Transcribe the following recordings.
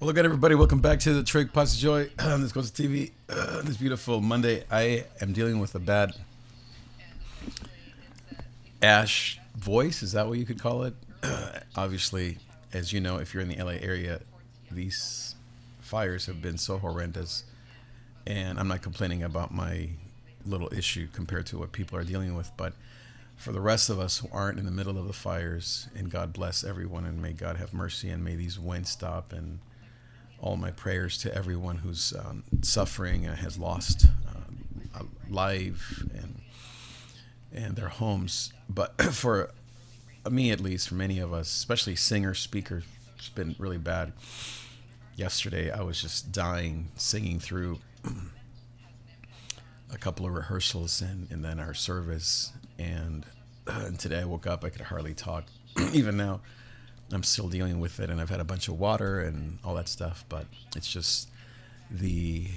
Well, again, everybody, welcome back to the Trig Posse Joy. This goes to TV. This beautiful Monday. I am dealing with a bad ash voice. Is that what you could call it? Obviously, as you know, if you're in the LA area, these fires have been so horrendous. And I'm not complaining about my little issue compared to what people are dealing with. But for the rest of us who aren't in the middle of the fires, and God bless everyone, and may God have mercy, and may these winds stop, and all my prayers to everyone who's suffering and has lost a life and their homes. But for me, at least, for many of us, especially singers, speakers, it's been really bad. Yesterday, I was just dying singing through a couple of rehearsals and then our service. And today I woke up, I could hardly talk. Even now, I'm still dealing with it, and I've had a bunch of water and all that stuff, but it's just the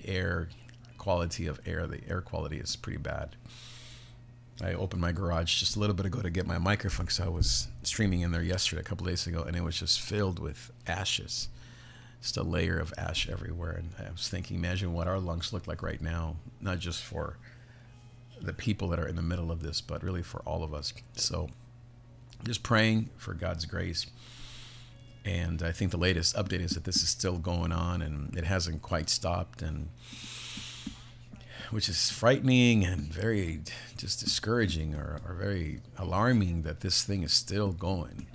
air quality of air. The air quality is pretty bad. I opened my garage just a little bit ago to get my microphone because I was streaming in there yesterday, a couple days ago, and it was just filled with ashes. Just a layer of ash everywhere. And I was thinking, imagine what our lungs look like right now, not just for the people that are in the middle of this, but really for all of us. So just praying for God's grace. And I think the latest update is that this is still going on and it hasn't quite stopped, and which is frightening and very just discouraging or very alarming that this thing is still going.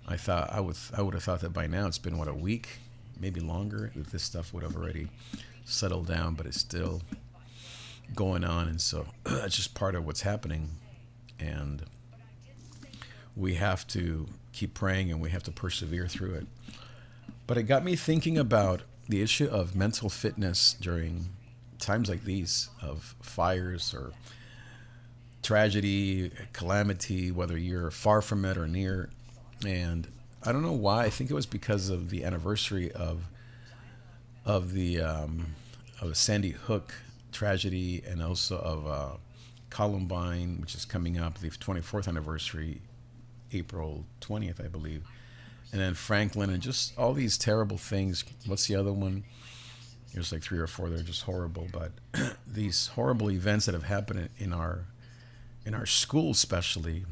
I would have thought that by now it's been a week, maybe longer, that this stuff would have already settled down, but it's still going on. And so that's just part of what's happening. And we have to keep praying and we have to persevere through it. But it got me thinking about the issue of mental fitness during times like these of fires or tragedy, calamity, whether you're far from it or near. And I don't know why. I think it was because of the anniversary of the Sandy Hook tragedy, and also of Columbine, which is coming up, the 24th anniversary, April 20th, I believe. And then Franklin, and just all these terrible things. What's the other one? There's like 3 or 4 that are just horrible. But these horrible events that have happened in our schools, especially.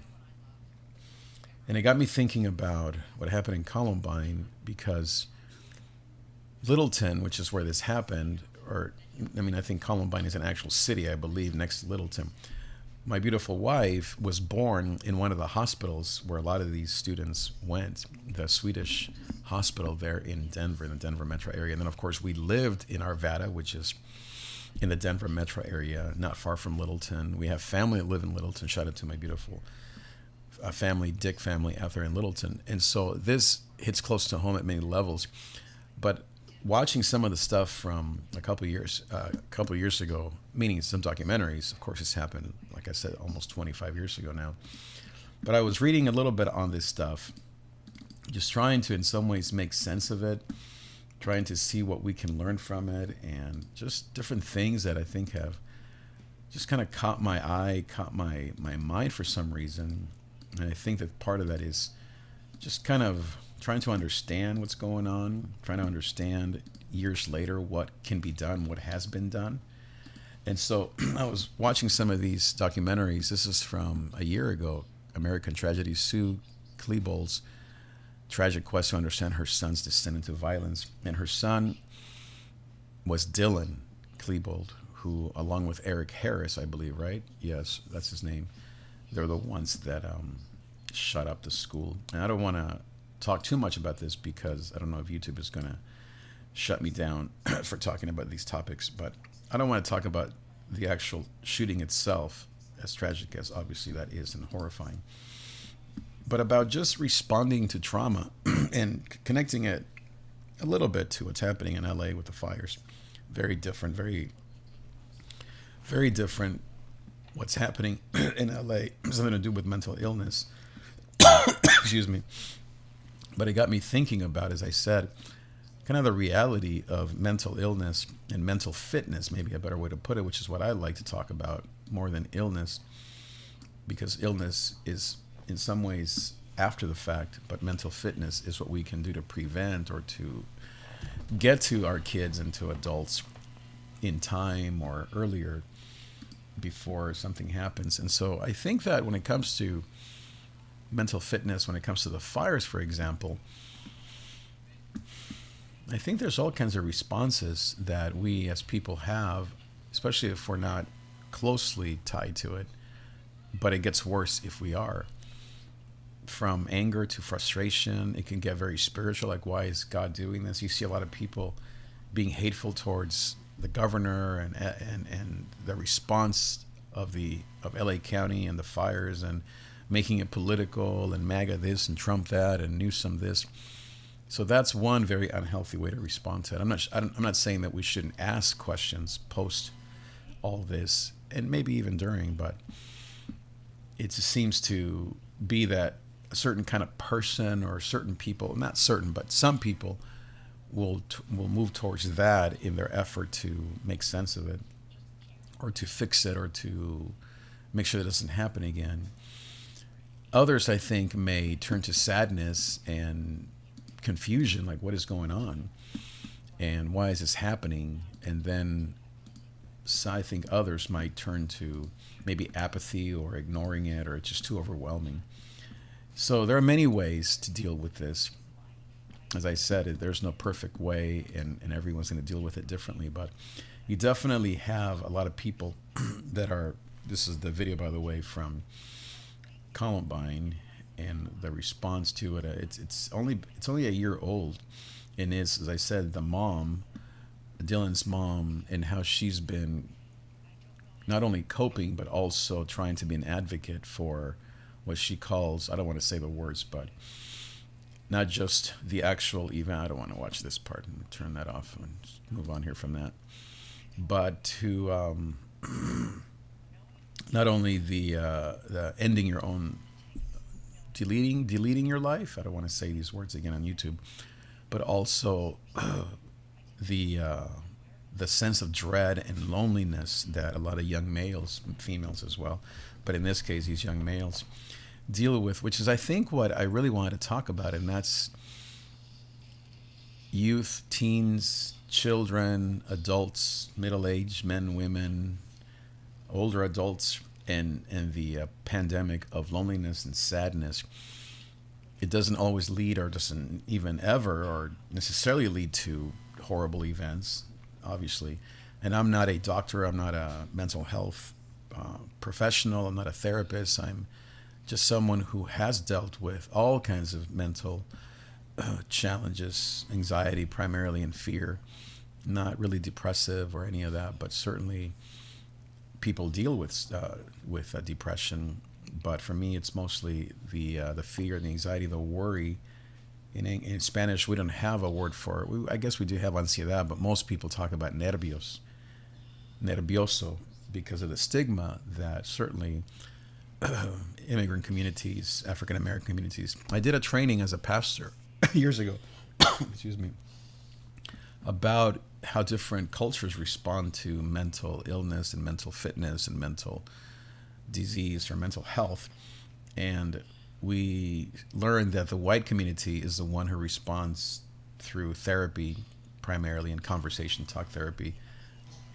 And it got me thinking about what happened in Columbine, because Littleton, which is where this happened, I think Columbine is an actual city, I believe, next to Littleton. My beautiful wife was born in one of the hospitals where a lot of these students went, the Swedish hospital there in Denver, in the Denver metro area. And then, of course, we lived in Arvada, which is in the Denver metro area, not far from Littleton. We have family that live in Littleton. Shout out to my beautiful family, Dick family out there in Littleton. And so this hits close to home at many levels. But watching some of the stuff from a couple of years ago, meaning some documentaries, of course, it's happened, like I said, almost 25 years ago now. But I was reading a little bit on this stuff, just trying to, in some ways, make sense of it, trying to see what we can learn from it, and just different things that I think have just kind of caught my eye, caught my mind for some reason. And I think that part of that is just kind of trying to understand what's going on, trying to understand years later what can be done, what has been done. And so I was watching some of these documentaries. This is from a year ago, American Tragedy, Sue Klebold's tragic quest to understand her son's descent into violence. And her son was Dylan Klebold, who, along with Eric Harris, I believe, right? Yes, that's his name. They're the ones that shut up the school. And I don't want to talk too much about this because I don't know if YouTube is going to shut me down for talking about these topics, but I don't want to talk about the actual shooting itself, as tragic as obviously that is and horrifying, but about just responding to trauma and connecting it a little bit to what's happening in LA with the fires. Very different, very, very different what's happening in LA, something to do with mental illness. Excuse me. But it got me thinking about, as I said, kind of the reality of mental illness and mental fitness, maybe a better way to put it, which is what I like to talk about more than illness, because illness is in some ways after the fact, but mental fitness is what we can do to prevent or to get to our kids and to adults in time or earlier before something happens. And so I think that when it comes to mental fitness, when it comes to the fires, for example, I think there's all kinds of responses that we as people have, especially if we're not closely tied to it, but it gets worse if we are. From anger to frustration, it can get very spiritual, like why is God doing this? You see a lot of people being hateful towards the governor and the response of LA County and the fires and making it political and MAGA this and Trump that and Newsom this. So that's one very unhealthy way to respond to it. I'm not saying that we shouldn't ask questions post all this and maybe even during, but it just seems to be that a certain kind of person or certain people, not certain, but some people will move towards that in their effort to make sense of it or to fix it or to make sure that it doesn't happen again. Others, I think, may turn to sadness and confusion, like what is going on and why is this happening? And then so I think others might turn to maybe apathy or ignoring it, or it's just too overwhelming. So there are many ways to deal with this. As I said, there's no perfect way, and everyone's going to deal with it differently. But you definitely have a lot of people that are. This is the video, by the way, from Columbine, and the response to it. It's only a year old, and is, as I said, the mom, Dylan's mom, and how she's been not only coping but also trying to be an advocate for what she calls, I don't want to say the words, but not just the actual event. I don't want to watch this part. I'm going to turn that off and move on here from that. But to not only the ending your own, deleting your life. I don't want to say these words again on YouTube, but also the sense of dread and loneliness that a lot of young males, females as well, but in this case, these young males deal with, which is, I think, what I really wanted to talk about, and that's youth, teens, children, adults, middle-aged men, women, older adults, and the pandemic of loneliness and sadness. It doesn't always lead, or doesn't even ever, or necessarily lead to horrible events, obviously. And I'm not a doctor. I'm not a mental health professional. I'm not a therapist. I'm just someone who has dealt with all kinds of mental challenges, anxiety primarily, and fear. Not really depressive or any of that, but certainly people deal with depression. But for me, it's mostly the fear, the anxiety, the worry. In Spanish, we don't have a word for it. I guess we do have ansiedad, but most people talk about nervios, nervioso, because of the stigma that certainly immigrant communities, African American communities. I did a training as a pastor years ago, excuse me, about how different cultures respond to mental illness and mental fitness and mental disease or mental health. And we learned that the white community is the one who responds through therapy, primarily in conversation talk therapy.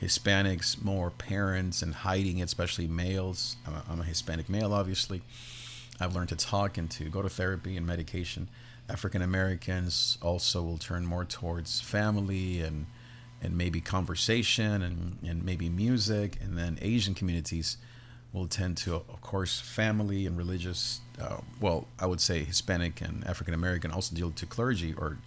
Hispanics, more parents and hiding it, especially males. I'm a Hispanic male, obviously. I've learned to talk and to go to therapy and medication. African Americans also will turn more towards family and maybe conversation and maybe music. And then Asian communities will tend to, of course, family and religious. Well, I would say Hispanic and African American also deal to clergy or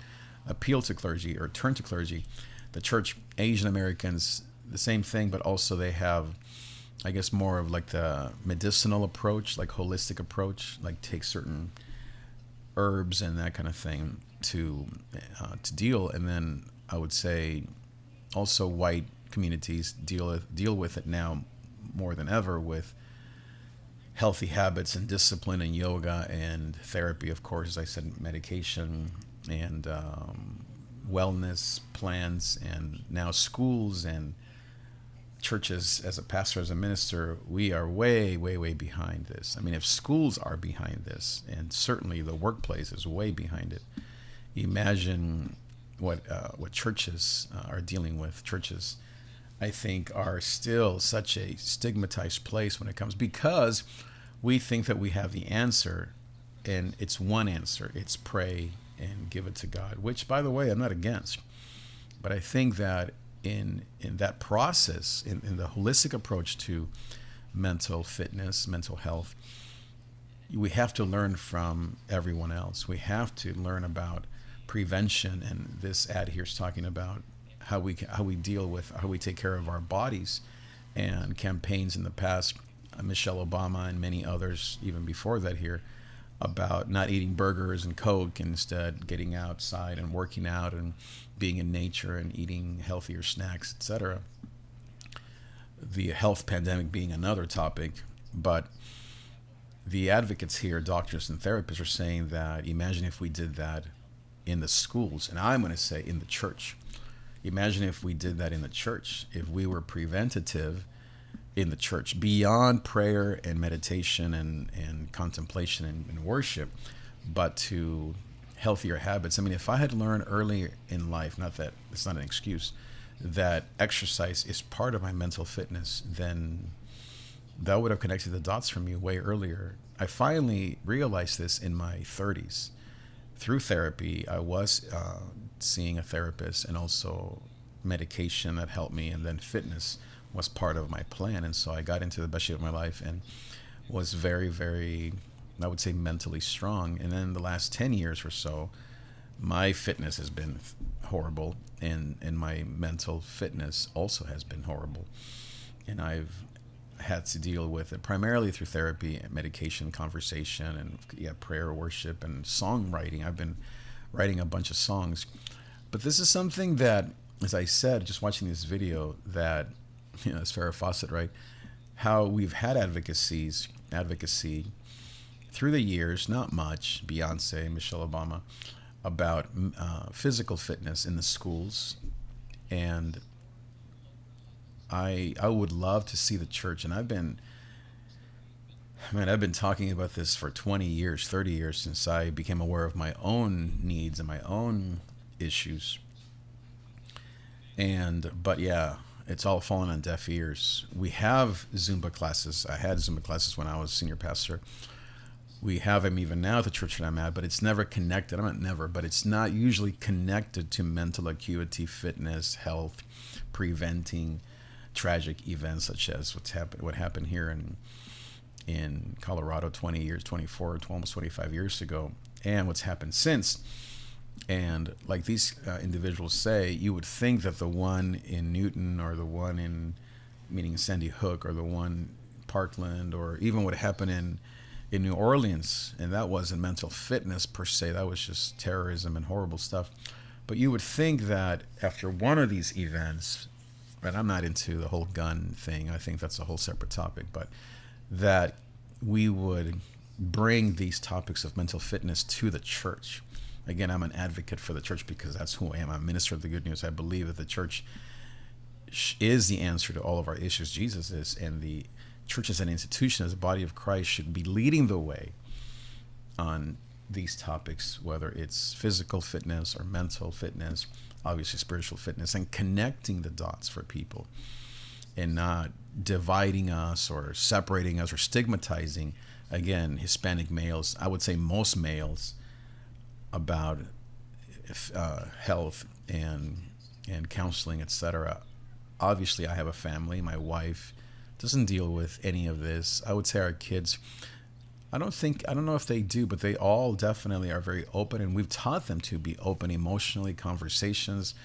appeal to clergy or turn to clergy. The church, Asian Americans, the same thing, but also they have, I guess, more of like the medicinal approach, like holistic approach, like take certain herbs and that kind of thing to deal. And then I would say also white communities deal with it now more than ever with healthy habits and discipline and yoga and therapy, of course, as I said, medication and wellness plans, and now schools and churches, as a pastor, as a minister, we are way, way, way behind this. I mean, if schools are behind this, and certainly the workplace is way behind it, imagine what churches are dealing with. Churches, I think, are still such a stigmatized place when it comes, because we think that we have the answer, and it's one answer: it's pray and give it to God. Which, by the way, I'm not against, but I think that in that process, in the holistic approach to mental fitness, mental health, we have to learn from everyone else. We have to learn about prevention, and this ad here is talking about how we deal with, how we take care of our bodies, and campaigns in the past, Michelle Obama and many others even before that here, about not eating burgers and Coke, and instead getting outside and working out and being in nature and eating healthier snacks, etc. The health pandemic being another topic, but the advocates here, doctors and therapists, are saying that imagine if we did that in the schools, and I'm going to say in the church. Imagine if we did that in the church, if we were preventative in the church, beyond prayer and meditation and contemplation and worship, but to healthier habits. I mean, if I had learned early in life, not that it's not an excuse, that exercise is part of my mental fitness, then that would have connected the dots for me way earlier. I finally realized this in my 30s. Through therapy, I was seeing a therapist, and also medication that helped me, and then fitness was part of my plan. And so I got into the best shape of my life and was very, very, I would say, mentally strong. And then the last 10 years or so, my fitness has been horrible, and my mental fitness also has been horrible. And I've had to deal with it primarily through therapy, medication, conversation, and prayer, worship, and songwriting. I've been writing a bunch of songs. But this is something that, as I said, just watching this video, that, it's Farrah Fawcett, right? How we've had advocacy through the years, not much, Beyonce, Michelle Obama, about physical fitness in the schools. And I would love to see the church, and I've been talking about this for 20 years, 30 years, since I became aware of my own needs and my own issues. But yeah, it's all fallen on deaf ears. We have Zumba classes. I had Zumba classes when I was senior pastor. We have them even now at the church that I'm at, but it's never connected. But it's not usually connected to mental acuity, fitness, health, preventing tragic events such as what happened here in Colorado 20 years, 24, almost 25 years ago, and what's happened since. And like these individuals say, you would think that the one in Newton, or the one in, meaning Sandy Hook, or the one in Parkland, or even what happened in New Orleans, and that wasn't mental fitness per se, that was just terrorism and horrible stuff. But you would think that after one of these events, and I'm not into the whole gun thing, I think that's a whole separate topic, but that we would bring these topics of mental fitness to the church. Again, I'm an advocate for the church because that's who I am. I'm a minister of the good news. I believe that the church is the answer to all of our issues. Jesus is, and the church as an institution, as a body of Christ, should be leading the way on these topics, whether it's physical fitness or mental fitness, obviously spiritual fitness, and connecting the dots for people, and not dividing us or separating us or stigmatizing, again, Hispanic males, I would say most males, about health and counseling, etc. Obviously, I have a family. My wife doesn't deal with any of this. I would say our kids, I don't know if they do, but they all definitely are very open, and we've taught them to be open emotionally, conversations.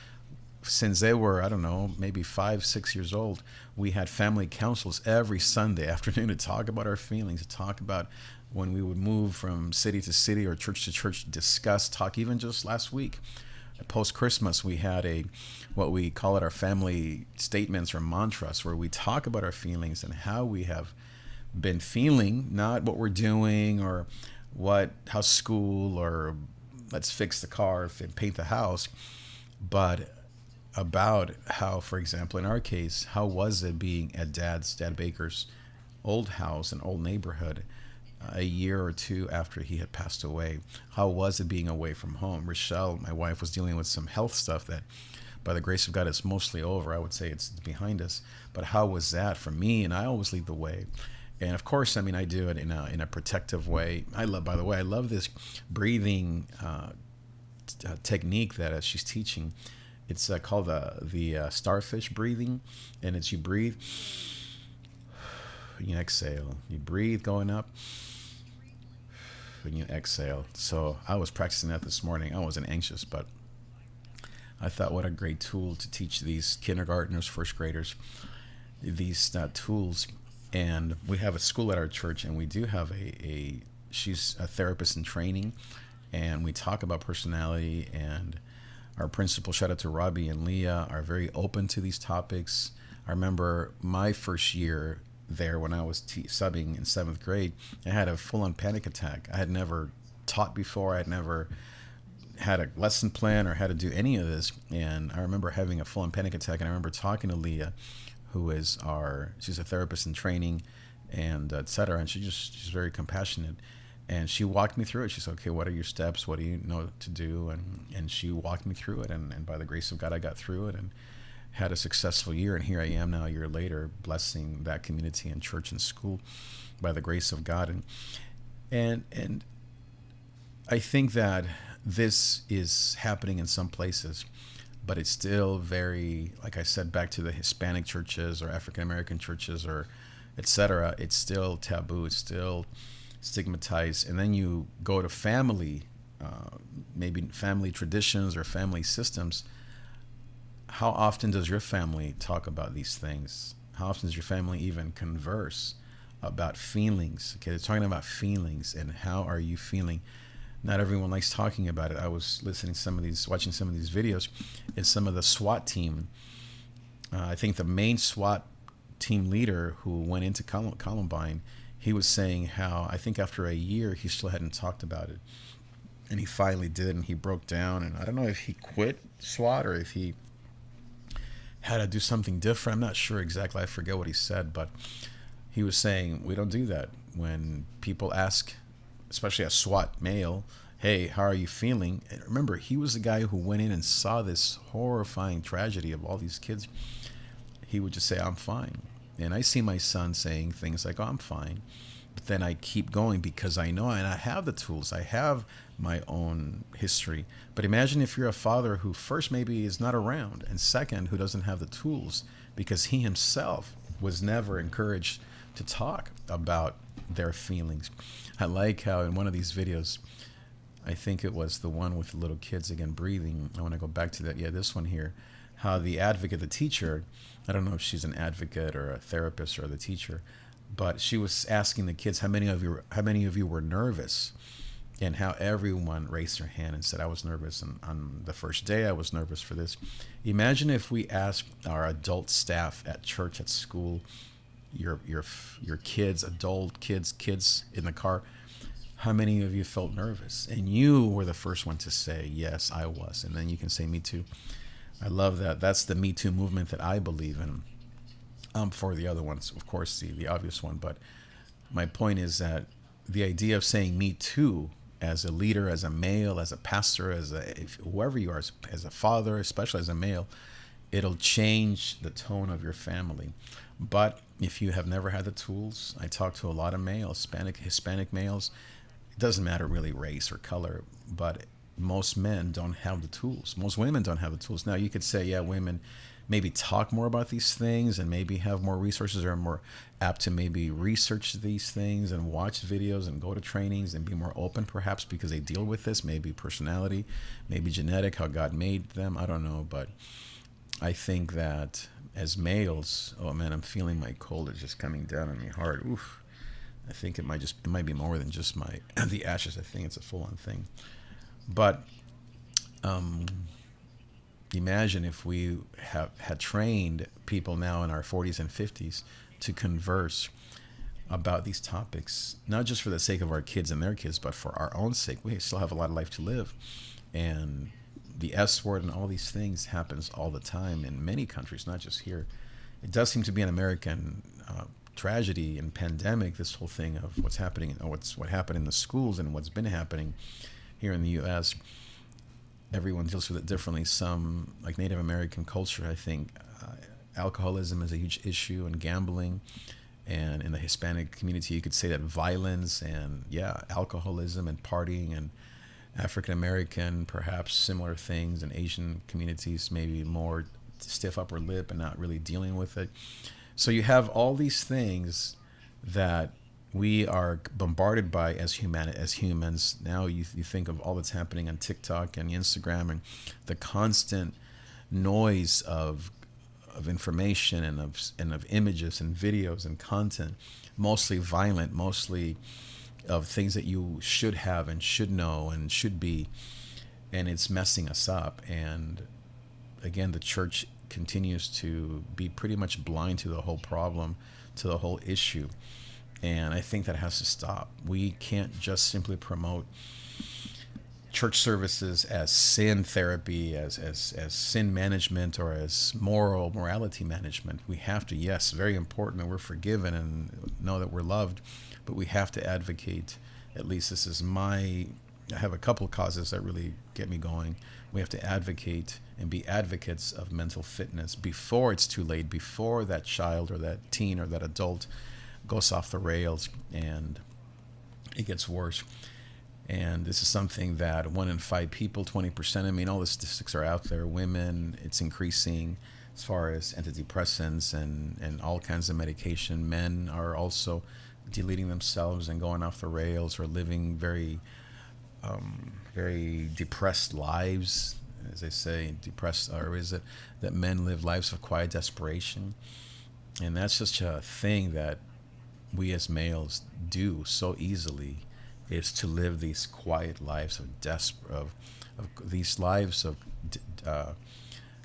Since they were, I don't know, maybe 5, 6 years old, we had family councils every Sunday afternoon to talk about our feelings, to talk about when we would move from city to city or church to church, talk. Even just last week, post-Christmas, we had what we call it our family statements or mantras, where we talk about our feelings and how we have been feeling, not what we're doing or how's school or let's fix the car and paint the house, but about how, for example, in our case, how was it being at Dad Baker's old house, an old neighborhood, a year or two after he had passed away? How was it being away from home? Rochelle, my wife, was dealing with some health stuff that, by the grace of God, it's mostly over. I would say it's behind us. But how was that for me? And I always lead the way. And of course, I mean, I do it in a protective way. I love, by the way, I love this breathing technique that she's teaching. It's called the starfish breathing, and it's you breathe, and you exhale. You breathe going up, and you exhale. So I was practicing that this morning. I wasn't anxious, but I thought what a great tool to teach these kindergartners, first graders, these tools. And we have a school at our church, and we do have she's a therapist in training, and we talk about personality. And our principal, shout out to Robbie and Leah, are very open to these topics. I remember my first year there when I was subbing in 7th grade, I had a full-on panic attack. I had never taught before. I had never had a lesson plan or had to do any of this. And I remember having a full-on panic attack. And I remember talking to Leah, she's a therapist in training, and et cetera. And she's very compassionate. And she walked me through it. She said, okay, what are your steps? What do you know to do? And she walked me through it. And by the grace of God, I got through it and had a successful year. And here I am now, a year later, blessing that community and church and school by the grace of God. And I think that this is happening in some places, but it's still very, like I said, back to the Hispanic churches or African American churches or et cetera. It's still taboo. It's still stigmatized. And then you go to family, maybe family traditions or family systems. How often does your family talk about these things? How often does your family even converse about feelings? Okay, they're talking about feelings and how are you feeling? Not everyone likes talking about it. I was watching some of these videos, and some of the SWAT team. I think the main SWAT team leader who went into Columbine, he was saying how I think after a year he still hadn't talked about it, and he finally did, and he broke down. And I don't know if he quit SWAT or if he had to do something different. I'm not sure exactly. I forget what he said, but he was saying we don't do that when people ask, especially a SWAT male, hey, how are you feeling? And remember, he was the guy who went in and saw this horrifying tragedy of all these kids. He would just say, I'm fine. And I see my son saying things like, oh, I'm fine. But then I keep going because I know, and I have the tools. I have my own history. But imagine if you're a father who first maybe is not around, and second, who doesn't have the tools because he himself was never encouraged to talk about their feelings. I like how in one of these videos, I think it was the one with the little kids again breathing. I want to go back to that. Yeah, this one here. How the advocate, the teacher, I don't know if she's an advocate or a therapist or the teacher, but she was asking the kids how many of you were nervous, and how everyone raised their hand and said I was nervous. And on the first day I was nervous for this. Imagine if we asked our adult staff at church, at school, your kids, adult kids in the car, how many of you felt nervous? And you were the first one to say, yes, I was. And then you can say, me too. I love that. That's the Me Too movement that I believe in. For the other ones, of course, the obvious one. But my point is that the idea of saying me too as a leader, as a male, as a pastor, whoever you are, as a father, especially as a male, it'll change the tone of your family. But if you have never had the tools, I talk to a lot of males, Hispanic males. It doesn't matter really race or color, but most men don't have the tools. Most women don't have the tools. Now you could say, yeah, women maybe talk more about these things and maybe have more resources, or are more apt to maybe research these things and watch videos and go to trainings and be more open perhaps because they deal with this, maybe personality, maybe genetic, how God made them. I don't know, but I think that as males, oh man, I'm feeling my cold is just coming down on me hard. Oof. I think it might be more than just the ashes. I think it's a full-on thing. But imagine if we had trained people now in our 40s and 50s to converse about these topics, not just for the sake of our kids and their kids, but for our own sake. We still have a lot of life to live. And the the S word and all these things happens all the time in many countries, not just here. It does seem to be an American tragedy and pandemic. This whole thing of what's happening, or what happened in the schools and what's been happening here in the U.S. Everyone deals with it differently. Some, like Native American culture, I think alcoholism is a huge issue, and gambling. And in the Hispanic community, you could say that violence and, alcoholism and partying, and African American, perhaps similar things, and Asian communities, maybe more stiff upper lip and not really dealing with it. So you have all these things that we are bombarded by as humans. Now you think of all that's happening on TikTok and Instagram, and the constant noise of information and of images and videos and content, mostly violent, mostly of things that you should have and should know and should be, and it's messing us up. And again, the church continues to be pretty much blind to the whole problem, to the whole issue. And I think that has to stop. We can't just simply promote church services as sin therapy, as sin management, or as morality management. We have to, yes, very important that we're forgiven and know that we're loved, but we have to advocate. At least this is I have a couple of causes that really get me going. We have to advocate and be advocates of mental fitness before it's too late, before that child or that teen or that adult goes off the rails and it gets worse. And this is something that 1 in 5 people, 20%, I mean, all the statistics are out there. Women, it's increasing as far as antidepressants and all kinds of medication. Men are also deleting themselves and going off the rails, or living very, very depressed lives, as they say, or is it that men live lives of quiet desperation? And that's just a thing that we as males do so easily, is to live these quiet lives of these lives of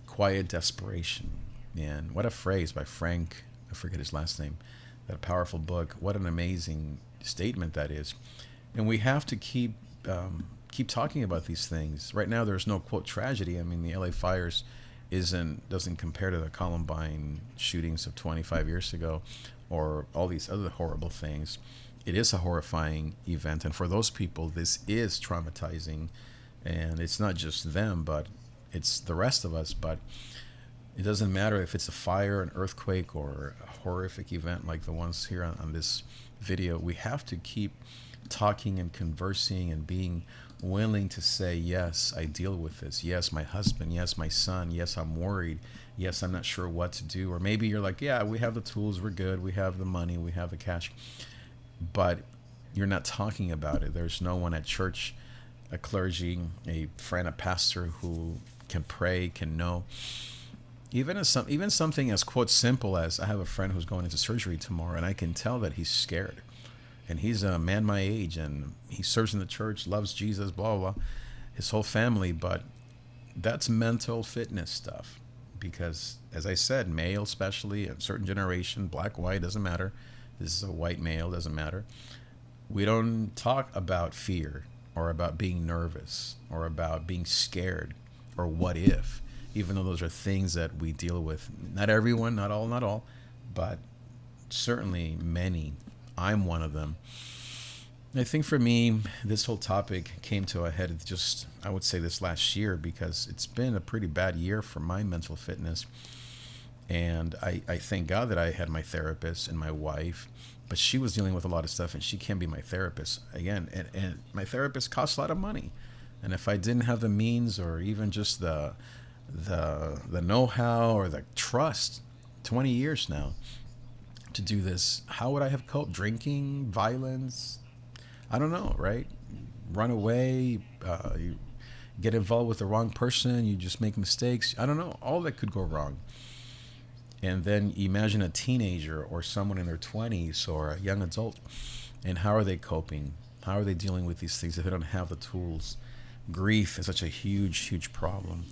quiet desperation. And what a phrase by Frank, I forget his last name, that powerful book. What an amazing statement that is. And we have to keep talking about these things. Right now, there's no, quote, tragedy. I mean, the LA fires doesn't compare to the Columbine shootings of 25 years ago, or all these other horrible things. It is a horrifying event, and for those people, this is traumatizing. And it's not just them, but it's the rest of us. But it doesn't matter if it's a fire, an earthquake, or a horrific event like the ones here on this video. We have to keep talking and conversing and being willing to say, yes, I deal with this. Yes, my husband. Yes, my son. Yes, I'm worried. Yes, I'm not sure what to do. Or maybe you're like, yeah, we have the tools. We're good. We have the money. We have the cash. But you're not talking about it. There's no one at church, a clergy, a friend, a pastor who can pray, can know. Even something as, quote, simple as, I have a friend who's going into surgery tomorrow, and I can tell that he's scared. And he's a man my age, and he serves in the church, loves Jesus, blah, blah, blah, his whole family. But that's mental fitness stuff. Because, as I said, male especially, a certain generation, black, white, doesn't matter. This is a white male, doesn't matter. We don't talk about fear, or about being nervous, or about being scared, or what if, even though those are things that we deal with. Not everyone, not all, but certainly many. I'm one of them. I think for me, this whole topic came to a head just, I would say, this last year, because it's been a pretty bad year for my mental fitness. And I thank God that I had my therapist and my wife, but she was dealing with a lot of stuff, and she can't be my therapist again. And my therapist costs a lot of money. And if I didn't have the means, or even just the know-how or the trust, 20 years now, to do this, how would I have coped? Drinking, violence, I don't know, right? Run away, you get involved with the wrong person, you just make mistakes. I don't know, all that could go wrong. And then imagine a teenager or someone in their 20s or a young adult, and how are they coping? How are they dealing with these things if they don't have the tools? Grief is such a huge, huge problem.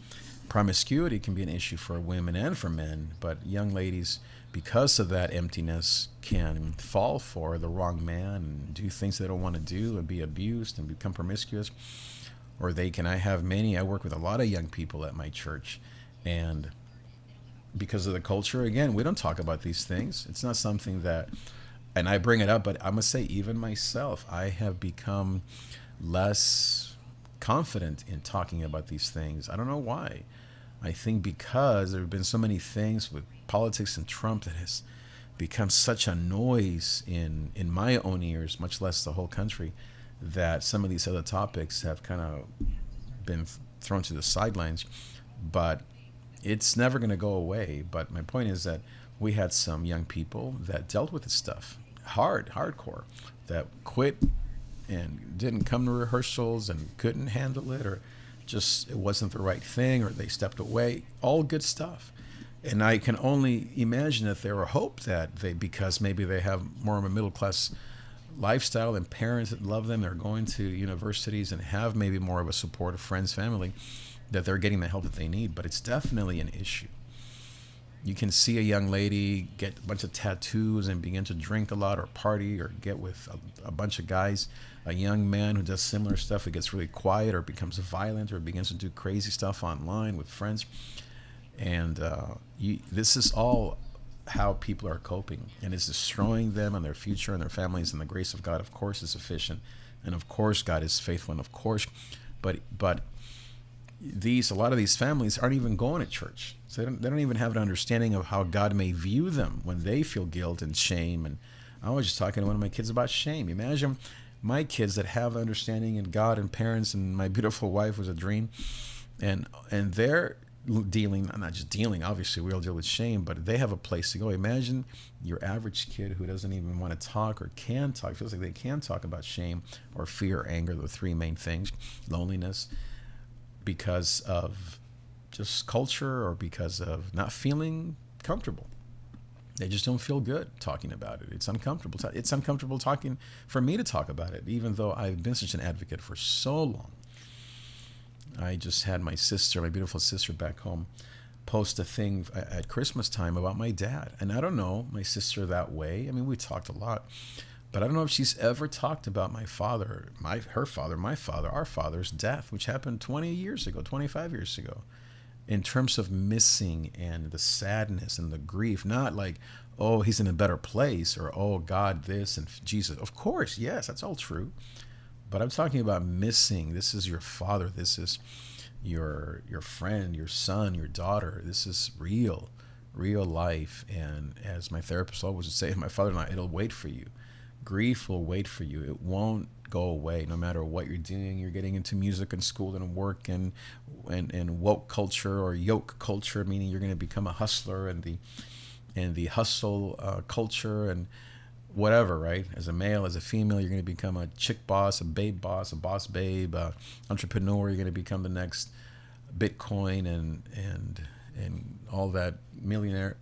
Promiscuity can be an issue for women and for men, but young ladies, because of that emptiness, can fall for the wrong man and do things they don't want to do and be abused and become promiscuous. or they can. I have many. I work with a lot of young people at my church, and because of the culture, again, we don't talk about these things. It's not something that, and I bring it up, but I must say, even myself, I have become less confident in talking about these things. I don't know why. I think because there have been so many things with politics and Trump that has become such a noise in my own ears, much less the whole country, that some of these other topics have kind of been thrown to the sidelines. But it's never going to go away. But my point is that we had some young people that dealt with this stuff hardcore, that quit and didn't come to rehearsals and couldn't handle it, or just it wasn't the right thing, or they stepped away. All good stuff. And I can only imagine that there were hope that they, because maybe they have more of a middle class lifestyle and parents that love them, they're going to universities and have maybe more of a support of friends, family, that they're getting the help that they need. But it's definitely an issue. You can see a young lady get a bunch of tattoos and begin to drink a lot or party or get with a bunch of guys. A young man who does similar stuff, who gets really quiet or becomes violent or begins to do crazy stuff online with friends. And this is all how people are coping, and it's destroying them and their future and their families. And the grace of God, of course, is sufficient, and of course, God is faithful, and of course, but a lot of these families aren't even going to church, so they don't even have an understanding of how God may view them when they feel guilt and shame. And I was just talking to one of my kids about shame. Imagine my kids that have understanding in God and parents, and my beautiful wife was a dream, and they're dealing, not just dealing, obviously we all deal with shame, but they have a place to go. Imagine your average kid who doesn't even want to talk or can talk, feels like they can talk about shame or fear or anger, the three main things, loneliness, because of just culture or because of not feeling comfortable. They just don't feel good talking about it. It's uncomfortable. It's uncomfortable talking for me to talk about it, even though I've been such an advocate for so long. I just had my sister, my beautiful sister back home, post a thing at Christmas time about my dad. And I don't know my sister that way. I mean, we talked a lot, but I don't know if she's ever talked about my father, her father, my father, our father's death, which happened 20 years ago, 25 years ago, in terms of missing and the sadness and the grief. Not like, oh, he's in a better place, or, oh, God, this, and Jesus. Of course, yes, that's all true. But I'm talking about missing. This is your father. This is your friend, your son, your daughter. This is real life. And as my therapist always would say, my father and I, it'll wait for you. Grief will wait for you. It won't go away no matter what you're doing. You're getting into music and school and work and woke culture or yoke culture, meaning you're going to become a hustler, and the hustle culture and whatever, right? As a male, as a female, you're going to become a chick boss, a boss babe, entrepreneur. You're going to become the next Bitcoin and all that millionaire.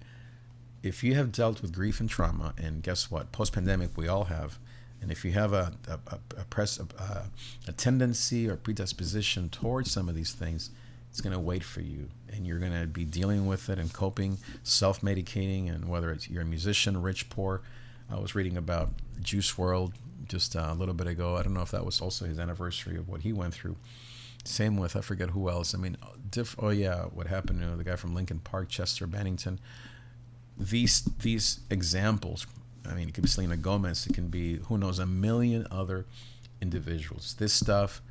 If you have dealt with grief and trauma, and guess what? Post-pandemic, we all have. And if you have a tendency or predisposition towards some of these things, it's going to wait for you, and you're going to be dealing with it and coping, self-medicating, and whether it's you're a musician, rich, poor. I was reading about Juice WRLD just a little bit ago. I don't know if that was also his anniversary of what he went through. Same with, I forget who else. I mean, what happened to the guy from Lincoln Park, Chester Bennington. These examples, I mean, it could be Selena Gomez, it can be, who knows, a million other individuals. This stuff,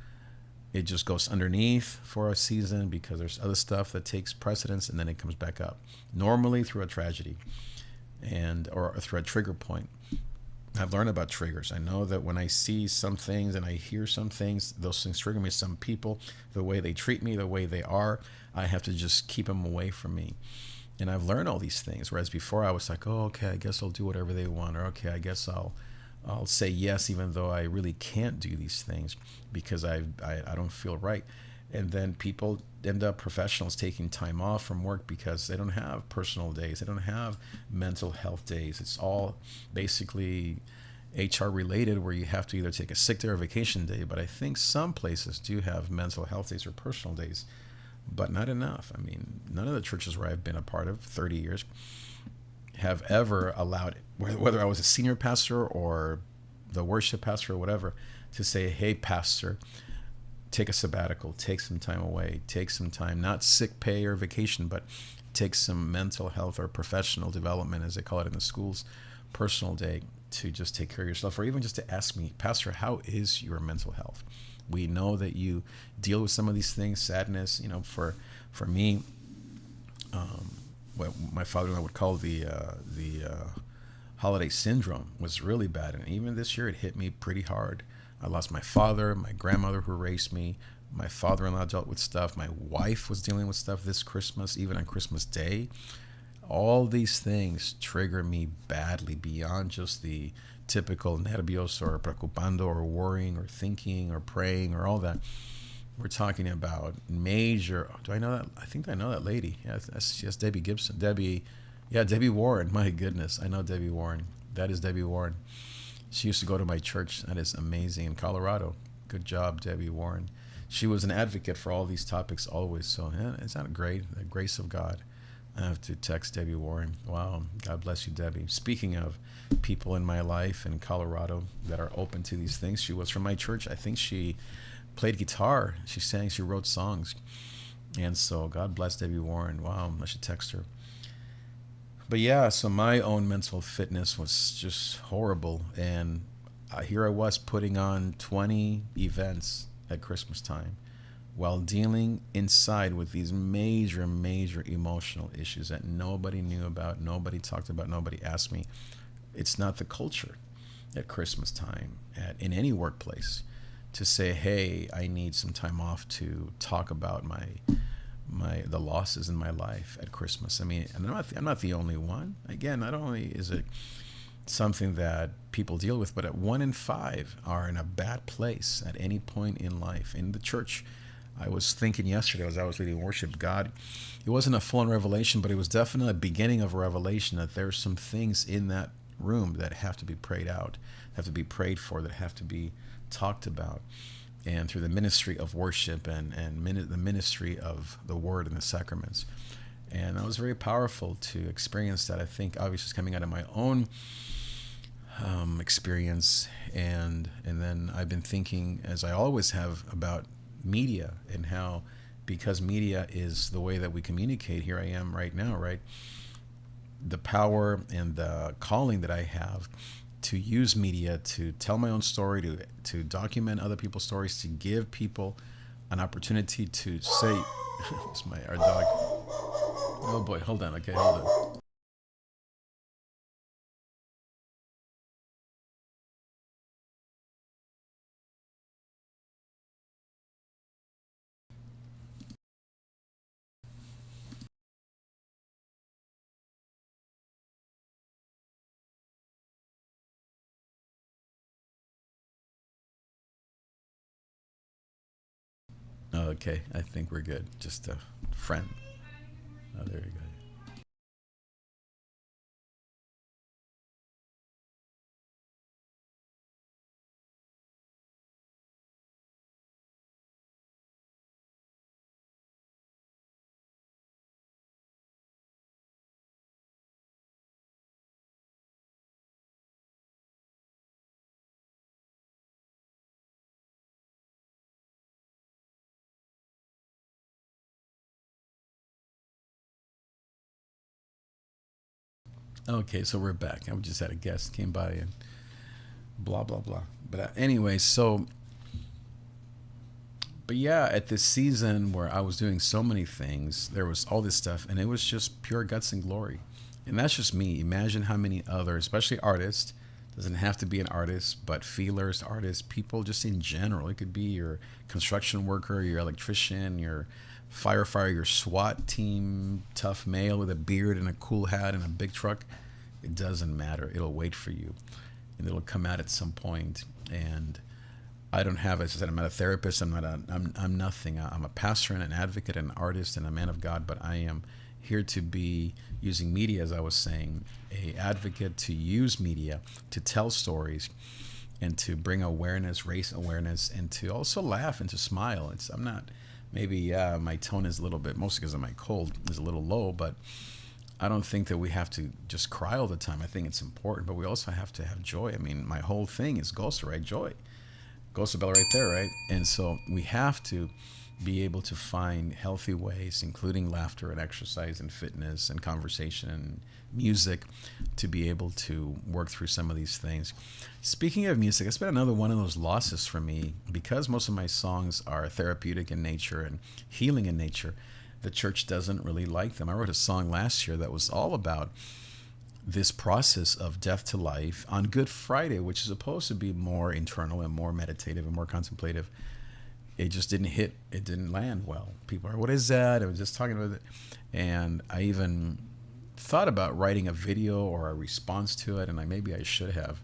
it just goes underneath for a season because there's other stuff that takes precedence, and then it comes back up, normally through a tragedy or through a trigger point. I've learned about triggers. I know that when I see some things and I hear some things, those things trigger me. Some people, the way they treat me, the way they are, I have to just keep them away from me. And I've learned all these things, whereas before I was like, oh, okay, I guess I'll do whatever they want, or okay, I guess I'll say yes even though I really can't do these things because I don't feel right. And then people end up, professionals, taking time off from work because they don't have personal days. They don't have mental health days. It's all basically HR related, where you have to either take a sick day or a vacation day. But I think some places do have mental health days or personal days, but not enough. I mean, none of the churches where I've been a part of 30 years have ever allowed, whether I was a senior pastor or the worship pastor or whatever, to say, hey, pastor, take a sabbatical, take some time away, take some time, not sick pay or vacation, but take some mental health or professional development, as they call it in the schools, personal day to just take care of yourself, or even just to ask me, Pastor, how is your mental health? We know that you deal with some of these things, sadness. For me, what my father-in-law would call the holiday syndrome was really bad, and even this year it hit me pretty hard. I lost my father, my grandmother who raised me. My father-in-law dealt with stuff. My wife was dealing with stuff this Christmas, even on Christmas Day. All these things trigger me badly beyond just the typical nervios or preocupando or worrying or thinking or praying or all that. We're talking about major. Do I know that? I think I know that lady. Yeah, yes, Debbie Gibson. Debbie Warren. My goodness, I know Debbie Warren. That is Debbie Warren. She used to go to my church. That is amazing, in Colorado. Good job, Debbie Warren. She was an advocate for all these topics always. So yeah, is that great? The grace of God. I have to text Debbie Warren. Wow, God bless you, Debbie. Speaking of people in my life in Colorado that are open to these things, she was from my church. I think she played guitar. She sang, she wrote songs. And so God bless Debbie Warren. Wow, I should text her. But yeah, so my own mental fitness was just horrible. And here I was putting on 20 events at Christmas time while dealing inside with these major, major emotional issues that nobody knew about, nobody talked about, nobody asked me. It's not the culture at Christmas time in any workplace to say, hey, I need some time off to talk about the losses in my life at Christmas. I mean, and I'm not the only one. Again, not only is it something that people deal with, but 1 in 5 are in a bad place at any point in life. In the church, I was thinking yesterday as I was leading worship, God, it wasn't a full-on revelation, but it was definitely a beginning of a revelation that there's some things in that room that have to be prayed out, have to be prayed for, that have to be talked about. And through the ministry of worship and the ministry of the word and the sacraments. And that was very powerful to experience that. I think obviously it's coming out of my own experience. And then I've been thinking, as I always have, about media and how, because media is the way that we communicate, here I am right now, right? The power and the calling that I have to use media to tell my own story, to document other people's stories, to give people an opportunity to say, it's our dog. Oh boy, hold on, okay, hold on. Okay, I think we're good. Just a friend. Oh, there you go. Okay, so we're back. I just had a guest came by and blah blah blah. But anyway, but yeah, at this season where I was doing so many things, there was all this stuff, and it was just pure guts and glory. And that's just me. Imagine how many other, especially artists, doesn't have to be an artist, but feelers, artists, people just in general. It could be your construction worker, your electrician, your firefighter, your SWAT team, tough male with a beard and a cool hat and a big truck. It doesn't matter. It'll wait for you, and it'll come out at some point. And I don't have, as I said, I'm not a therapist. I'm nothing. I'm a pastor and an advocate and an artist and a man of God, but I am here to be using media, as I was saying, a advocate to use media to tell stories and to bring awareness, race awareness, and to also laugh and to smile. I'm not, maybe my tone is a little bit, mostly because of my cold, is a little low, but I don't think that we have to just cry all the time. I think it's important, but we also have to have joy. I mean, my whole thing is gozo, right? Joy. Goes to bell right there, right? And so we have to be able to find healthy ways, including laughter and exercise and fitness and conversation and music, to be able to work through some of these things. Speaking of music, it's been another one of those losses for me because most of my songs are therapeutic in nature and healing in nature. The church doesn't really like them. I wrote a song last year that was all about this process of death to life on Good Friday, which is supposed to be more internal and more meditative and more contemplative. It just didn't hit. It didn't land well. People are, what is that? I was just talking about it. And I even thought about writing a video or a response to it, and maybe I should have.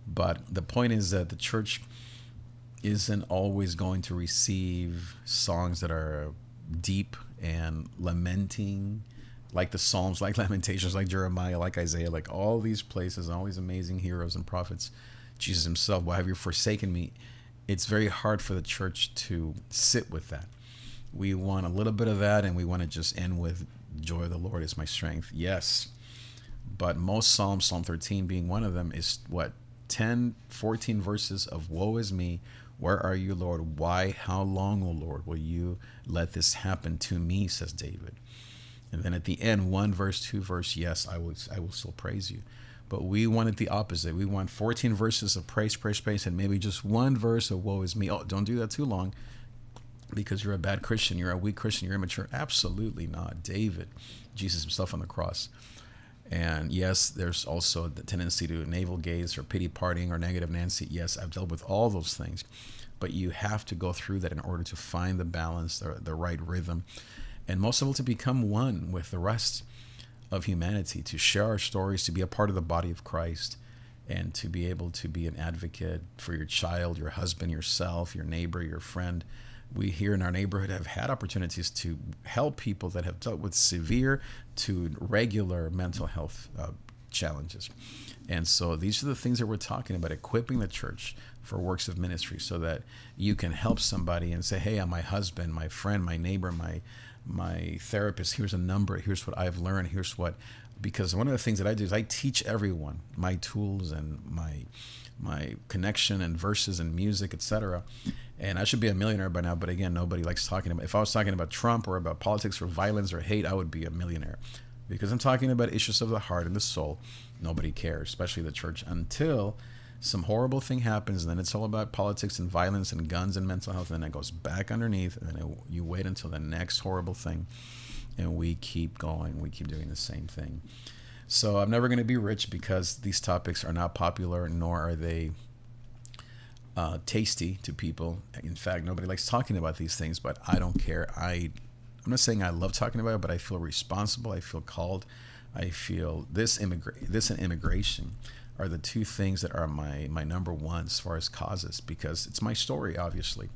But the point is that the church isn't always going to receive songs that are deep and lamenting, like the Psalms, like Lamentations, like Jeremiah, like Isaiah, like all these places, all these amazing heroes and prophets. Jesus himself, why have you forsaken me? It's very hard for the church to sit with that. We want a little bit of that, and we want to just end with joy of the Lord is my strength. Yes, but most Psalms, Psalm 13 being one of them, is what, 10, 14 verses of woe is me. Where are you, Lord? Why, how long, O Lord, will you let this happen to me, says David. And then at the end, 1 verse, 2 verse, yes, I will still praise you. But we wanted the opposite. We want 14 verses of praise, praise, praise, and maybe just 1 verse of woe is me. Oh, don't do that too long because you're a bad Christian. You're a weak Christian. You're immature. Absolutely not. David, Jesus himself on the cross. And yes, there's also the tendency to navel gaze or pity partying or negative Nancy. Yes, I've dealt with all those things. But you have to go through that in order to find the balance, the right rhythm, and most of all, to become one with the rest of humanity, to share our stories, to be a part of the body of Christ, and to be able to be an advocate for your child, your husband, yourself, your neighbor, your friend. We here in our neighborhood have had opportunities to help people that have dealt with severe to regular mental health challenges. And so these are the things that we're talking about, equipping the church for works of ministry so that you can help somebody and say, hey, I'm my husband, my friend, my neighbor, my therapist, here's a number, here's what I've learned, here's what, because one of the things that I do is I teach everyone my tools and my connection and verses and music, etc. And I should be a millionaire by now, but again, nobody likes talking about, if I was talking about Trump or about politics or violence or hate, I would be a millionaire. Because I'm talking about issues of the heart and the soul. Nobody cares, especially the church, until some horrible thing happens, and then it's all about politics and violence and guns and mental health, and then it goes back underneath, and then you wait until the next horrible thing, and we keep going. We keep doing the same thing. So I'm never going to be rich because these topics are not popular, nor are they tasty to people. In fact, nobody likes talking about these things, but I don't care. I'm not saying I love talking about it, but I feel responsible. I feel called. I feel this and immigration are the two things that are my number one as far as causes, because it's my story, obviously.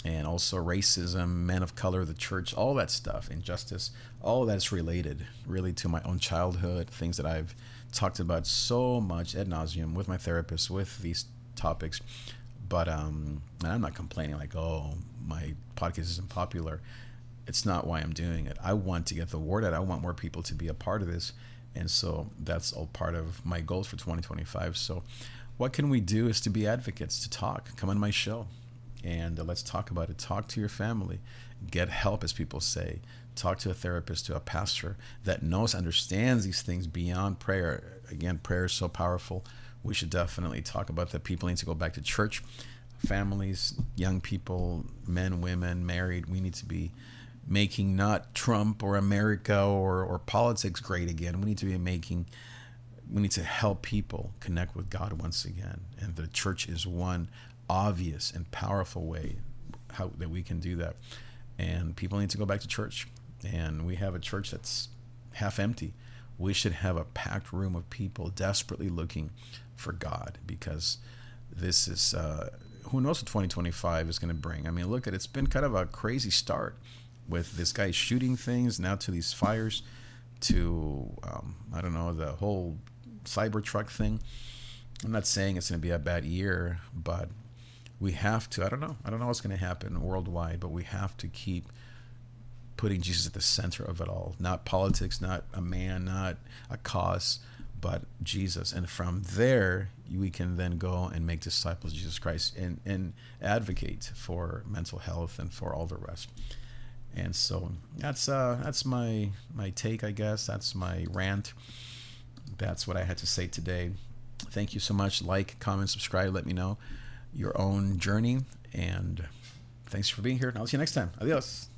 And also racism, men of color, the church, all that stuff, injustice, all of that's related really to my own childhood, things that I've talked about so much ad nauseum with my therapist, with these topics. But and I'm not complaining like, oh, my podcast isn't popular. It's not why I'm doing it. I want to get the word out. I want more people to be a part of this. And so that's all part of my goals for 2025. So what can we do is to be advocates, to talk. Come on my show and let's talk about it. Talk to your family. Get help, as people say. Talk to a therapist, to a pastor that knows, understands these things beyond prayer. Again, prayer is so powerful. We should definitely talk about that. People need to go back to church. Families, young people, men, women, married. We need to be making not Trump or America or politics great again. We need to help people connect with God once again. And the church is one obvious and powerful way that we can do that. And people need to go back to church. And we have a church that's half empty. We should have a packed room of people desperately looking for God, because this is, who knows what 2025 is going to bring. I mean, look at, it's been kind of a crazy start with this guy shooting things, now to these fires, to, I don't know, the whole Cybertruck thing. I'm not saying it's going to be a bad year, but we have to, I don't know what's going to happen worldwide, but we have to keep putting Jesus at the center of it all. Not politics, not a man, not a cause, but Jesus. And from there, we can then go and make disciples of Jesus Christ and advocate for mental health and for all the rest. And so that's my take, I guess. That's my rant. That's what I had to say today. Thank you so much. Like, comment, subscribe. Let me know your own journey. And thanks for being here. I'll see you next time. Adios.